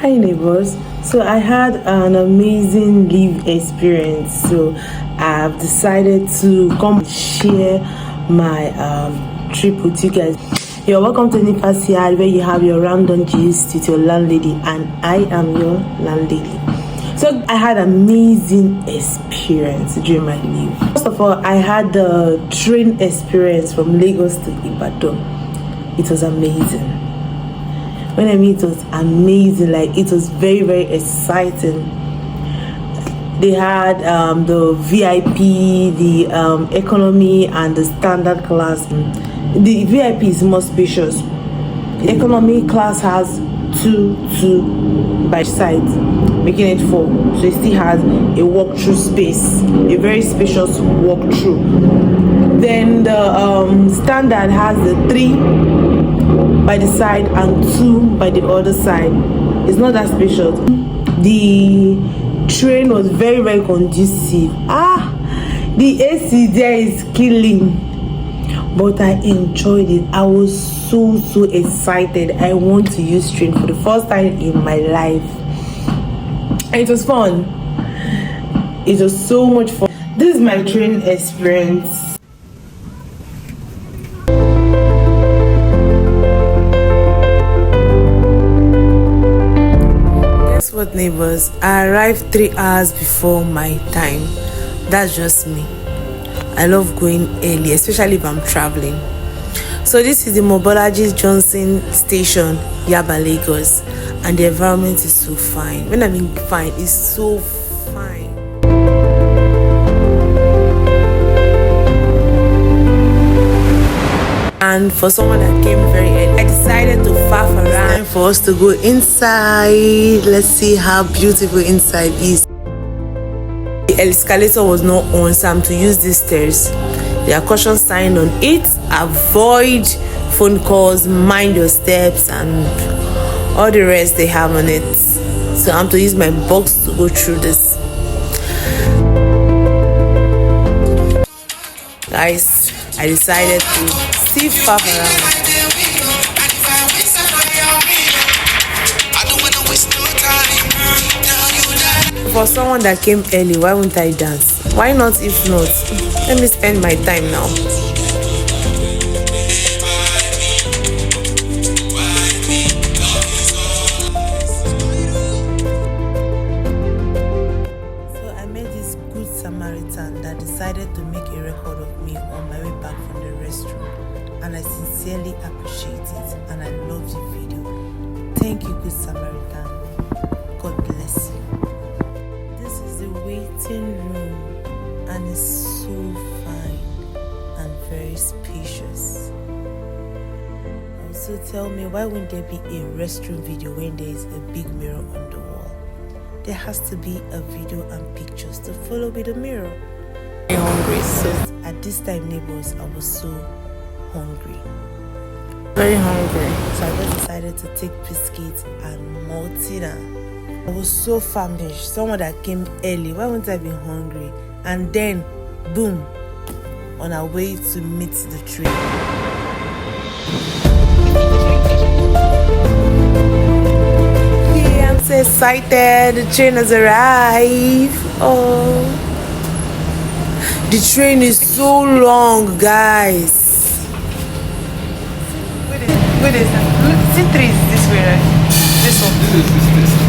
Hi neighbors. So I had an amazing live experience. So I've decided to come share my trip with you guys. You're welcome to Nifasia, where you have your random gist with your landlady, and I am your landlady. So I had an amazing experience during my leave. First of all, I had the train experience from Lagos to Ibadan. It was amazing. When I mean it was amazing, like it was very, very exciting. They had the VIP, the economy, and the standard class. The VIP is more spacious. The economy class has two by side, making it 4. So it still has a walk-through space, a very spacious walk-through. Then the standard has the 3 by the side and 2 by the other side. It's not that spacious. The train was very, very conducive. The AC there is killing, but I enjoyed it. I was so excited. I want to use train for the first time in my life, and it was fun. It was so much fun. This is my train experience. What, neighbors, I arrived 3 hours before my time. That's just me. I love going early, especially if I'm traveling. So this is the Mobolaji Johnson station, Yaba, Lagos, and the environment is so fine. When I mean fine, it's so fine. And for someone that came very early, I decided to faff around for us to go inside. Let's see how beautiful inside is. The escalator was not on, so I'm to use these stairs. There are caution signs on it. Avoid phone calls, mind your steps, and all the rest they have on it. So I'm to use my box to go through this. Guys, I decided to see faff around. For someone that came early, why won't I dance? Why not? If not, let me spend my time now. So I met this good Samaritan that decided to make a record of me on my way back from the restroom, and I sincerely appreciate it, and I love the video. Thank you, good Samaritan. God bless you. This is the waiting room, and it's so fine and very spacious. Also tell me, why wouldn't there be a restroom video when there is a big mirror on the wall? There has to be a video and pictures to follow with the mirror. I'm hungry, so at this time, neighbors, I was so hungry. Very hungry. So I just decided to take biscuits and maltina. I was so famished. Someone that came early, why wouldn't I be hungry? And then, boom, on our way to meet the train. Yeah, I'm so excited. The train has arrived. Oh, the train is so long, guys. Wait, C3 is this way, right? This one.